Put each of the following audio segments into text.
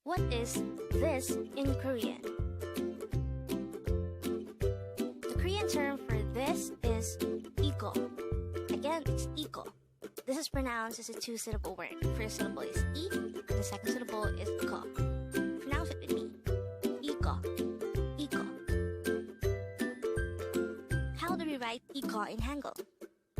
What is this in Korean? The Korean term for this is iko. Again, it's iko. This is pronounced as a two-syllable word. The first syllable is I, and the second syllable is ko. Pronounce it with me. Iko. Iko. How do we write iko in Hangul?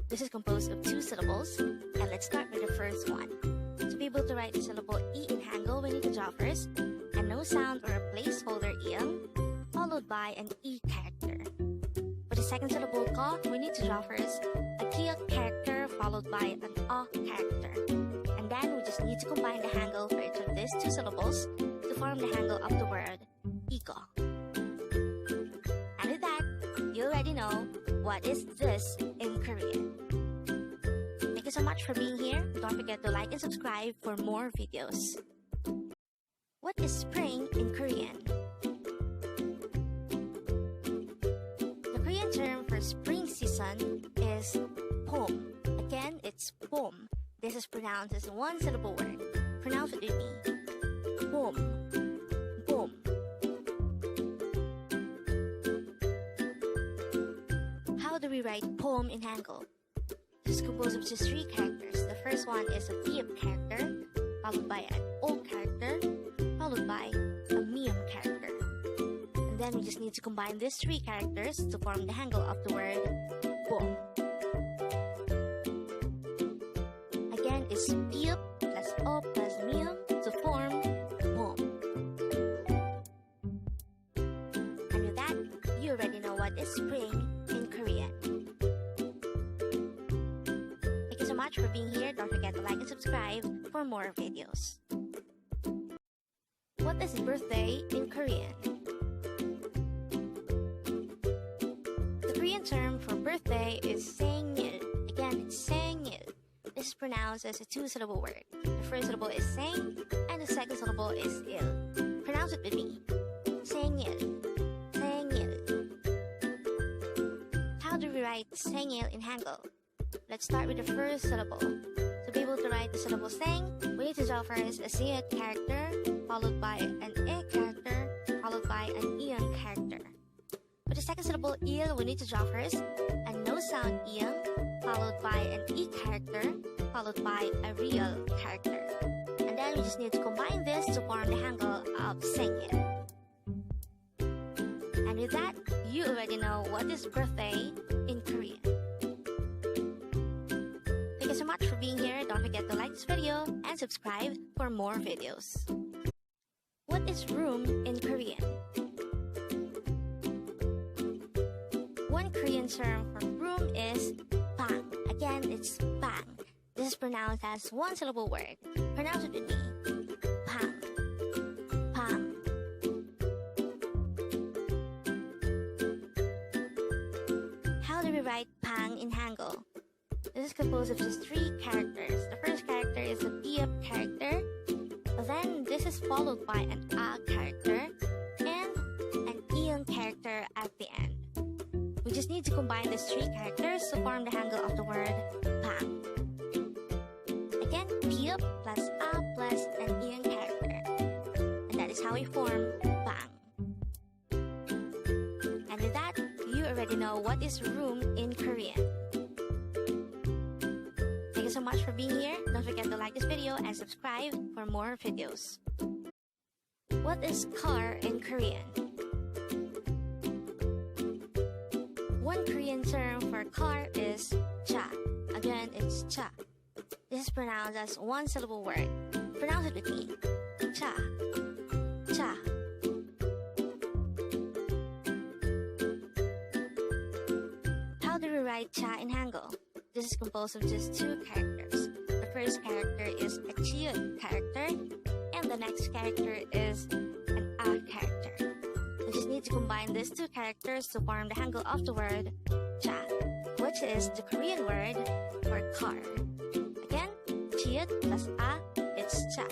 This is composed of two syllables, and let's start with the first one. To be able to write the syllable I in Hangul, we need to draw first a no sound or a placeholder iyang, followed by an I character. For the second syllable ko, we need to draw first a kiyak character followed by an a character. And then we just need to combine the Hangul for each of these two syllables to form the Hangul of the word iko. And with that, you already know what is this in Korean. Thank you so much for being here. Don't forget to like and subscribe for more videos. What is spring in Korean? The Korean term for spring season is 봄. Again, it's 봄. This is pronounced as a one-syllable word. Pronounce it with me. 봄. 봄. How do we write 봄 in Hangul? This is composed of just three characters. The first one is a piep character, followed by an o character, followed by a mium character. And then we just need to combine these three characters to form the Hangul of the word 봄. Again, it's piep plus o plus mium to form 봄. And with that, you already know what is spring in Korean. Thank you so much for being here. Don't forget to like and subscribe for more videos. What is birthday in Korean? The Korean term for birthday is 생일. Again, it's 생일. This is pronounced as a two-syllable word. The first syllable is 생, and the second syllable is il. Pronounce it with me. 생일. 생일. How do we write 생일 in Hangul? Let's start with the first syllable. To be able to write the syllable sang, we need to draw first a siyat character, followed by an e character, followed by an iyang character. For the second syllable il, we need to draw first a no sound iyang, followed by an I character, followed by a real character. And then we just need to combine this to form the Hangul of sengil. And with that, you already know what is birthday in Korean. Thank you so much for being here. Don't forget to like this video and subscribe for more videos. What is room in Korean? One Korean term for room is bang. Again, it's bang. This is pronounced as one-syllable word. Pronounce it with me. Bang. Bang. How do we write bang in Hangul? This is composed of just three characters. The first character is a piep character. Then this is followed by an a character and an iyang character at the end. We just need to combine these three characters to form the Hangul of the word bang. Again, piep plus a plus an iyang character. And that is how we form bang. And with that, you already know what is room in Korean. Thank you so much for being here. Don't forget to like this video and subscribe for more videos. What is car in Korean? One Korean term for car is cha. Again, it's cha. This is pronounced as one-syllable word. Pronounce it with me. Cha. Cha. How do we write cha in Hangul? This is composed of just two characters. The first character is a chiyut character, and the next character is an a character. We just need to combine these two characters to form the Hangul of the word cha, which is the Korean word for car. Again, chiyut plus a, it's cha.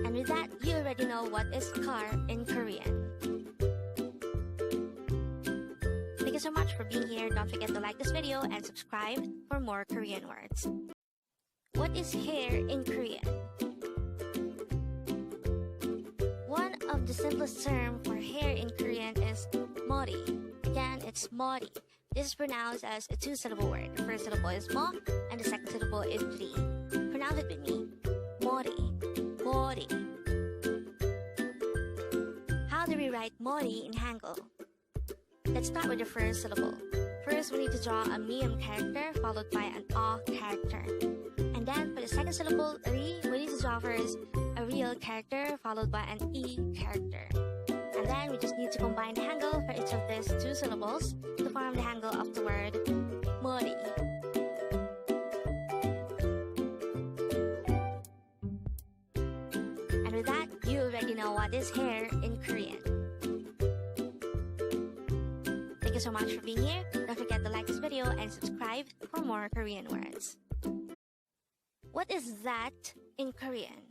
And with that, you already know what is car in Korean. Thank you so much for being here. Don't forget to like this video and subscribe for more Korean words. What is hair in Korean? One of the simplest terms for hair in Korean is mori. Again, it's mori. This is pronounced as a two-syllable word. The first syllable is mo, and the second syllable is ri. Pronounce it with me. Mori. Mori. How do we write mori in Hangul? Let's start with the first syllable. First, we need to draw a miyam character followed by an a character. And then for the second syllable, ri, we need to draw first a real character followed by an e character. And then we just need to combine the hangul for each of these two syllables to form the hangul of the word mori. And with that, you already know what is hair in Korean. Thank you so much for being here. Don't forget to like this video and subscribe for more Korean words. What is that in Korean?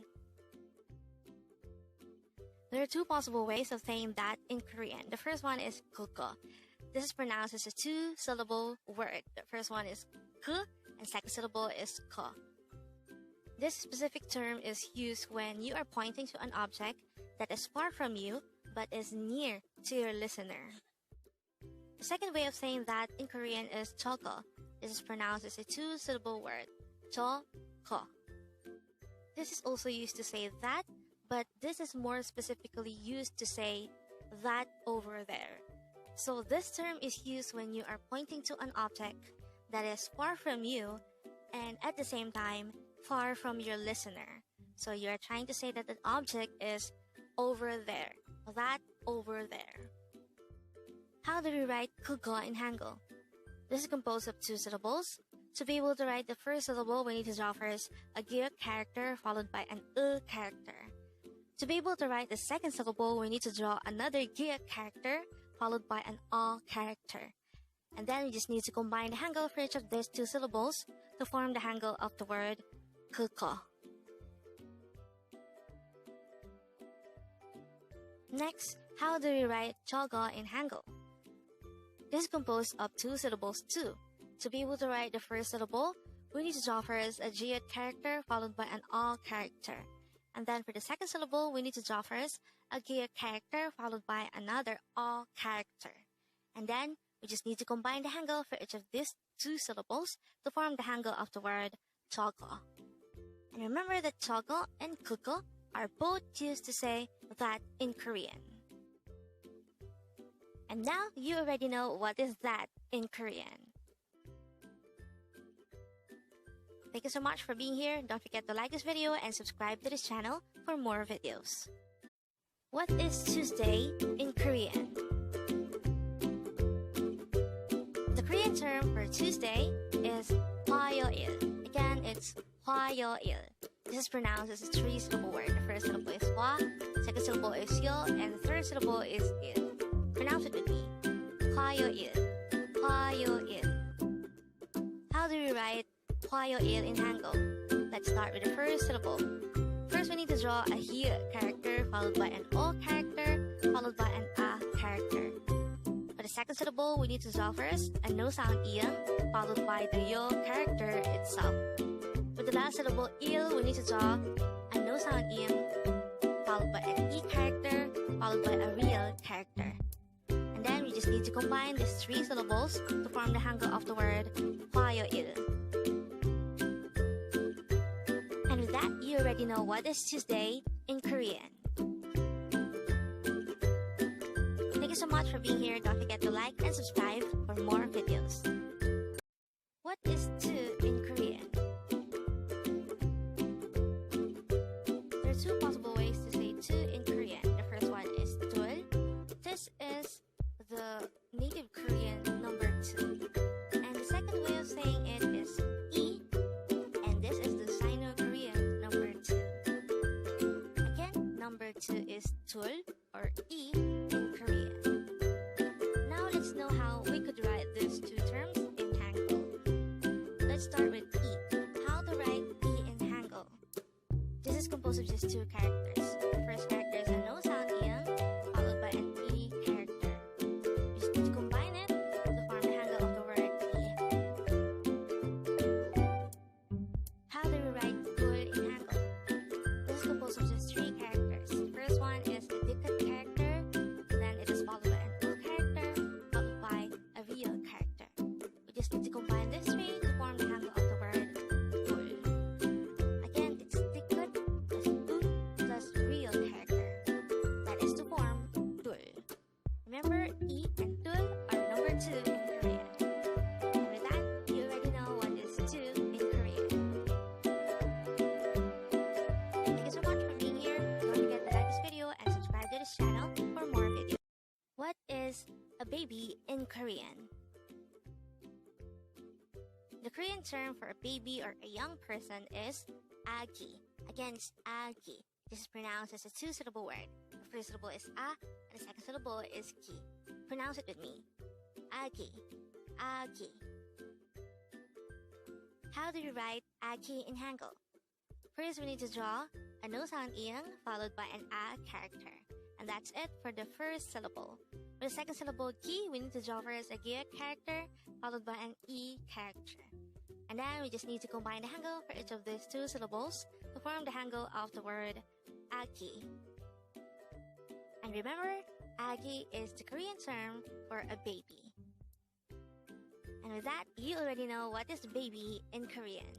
There are two possible ways of saying that in Korean. The first one is kuko. This is pronounced as a two-syllable word. The first one is ku, and second syllable is ko. This specific term is used when you are pointing to an object that is far from you but is near to your listener. The second way of saying that in Korean is choko. This is pronounced as a two-syllable word. Choko. This is also used to say that, but this is more specifically used to say that over there. So this term is used when you are pointing to an object that is far from you and at the same time far from your listener. So you're trying to say that the object is over there. That over there. How do we write kugo in Hangul? This is composed of two syllables. To be able to write the first syllable, we need to draw first a gear character followed by an character. To be able to write the second syllable, we need to draw another gear character followed by an a character. And then we just need to combine the hangul for each of these two syllables to form the hangul of the word kuko. Next, how do we write chogo in Hangul? This is composed of two syllables too. To be able to write the first syllable, we need to draw first a gear character followed by an a character. And then for the second syllable, we need to draw first a gear character followed by another a character. And then we just need to combine the hangul for each of these two syllables to form the hangul of the word chogo. And remember that chogo and kuko are both used to say that in Korean. And now you already know what is that in Korean. Thank you so much for being here. Don't forget to like this video and subscribe to this channel for more videos. What is Tuesday in Korean? The Korean term for Tuesday is 화요일. Again, it's 화요일. This is pronounced as a three-syllable word. The first syllable is hwa, second syllable is 요, and the third syllable is il. Pronounce it with me. 화요일. 화요일. How do we write 화요일 in Hangul? Let's start with the first syllable. First, we need to draw a he character followed by an o character followed by an a character. For the second syllable, we need to draw first a no sound iyang followed by the yo character itself. For the last syllable il, we need to draw a no sound iyang followed by an e character followed by a real character. And then we just need to combine these three syllables to form the hangul of the word 화요일. And with that, you already know what is Tuesday in Korean. Thank you so much for being here. Don't forget to like and subscribe for more videos. What is tu in Korean? There are two possible ways to say tu in Korean. The first one is tul. This is the native Korean number 2. And the second way of saying it is e, and this is the Sino-Korean number 2. Again, number 2 is tul or e in Korean. Now let's know how we could write these two terms in Hangul. Let's start with e. How to write e in Hangul? This is composed of just two characters. The first character is a no sound iyang followed by an e character. Just need to combine it to form the hangul of the word e. How do we baby in Korean? The Korean term for a baby or a young person is agi. Again, it's agi. This is pronounced as a two-syllable word. The first syllable is a, and the second syllable is ki. Pronounce it with me. Agi. Agi. How do you write agi in Hangul? First, we need to draw a no sound iyang followed by an a character. And that's it for the first syllable. For the second syllable ki, we need to draw first a gia character followed by an e character. And then we just need to combine the Hangul for each of these two syllables to form the Hangul of the word agi. And remember, agi is the Korean term for a baby. And with that, you already know what is baby in Korean.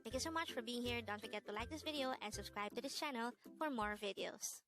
Thank you so much for being here. Don't forget to like this video and subscribe to this channel for more videos.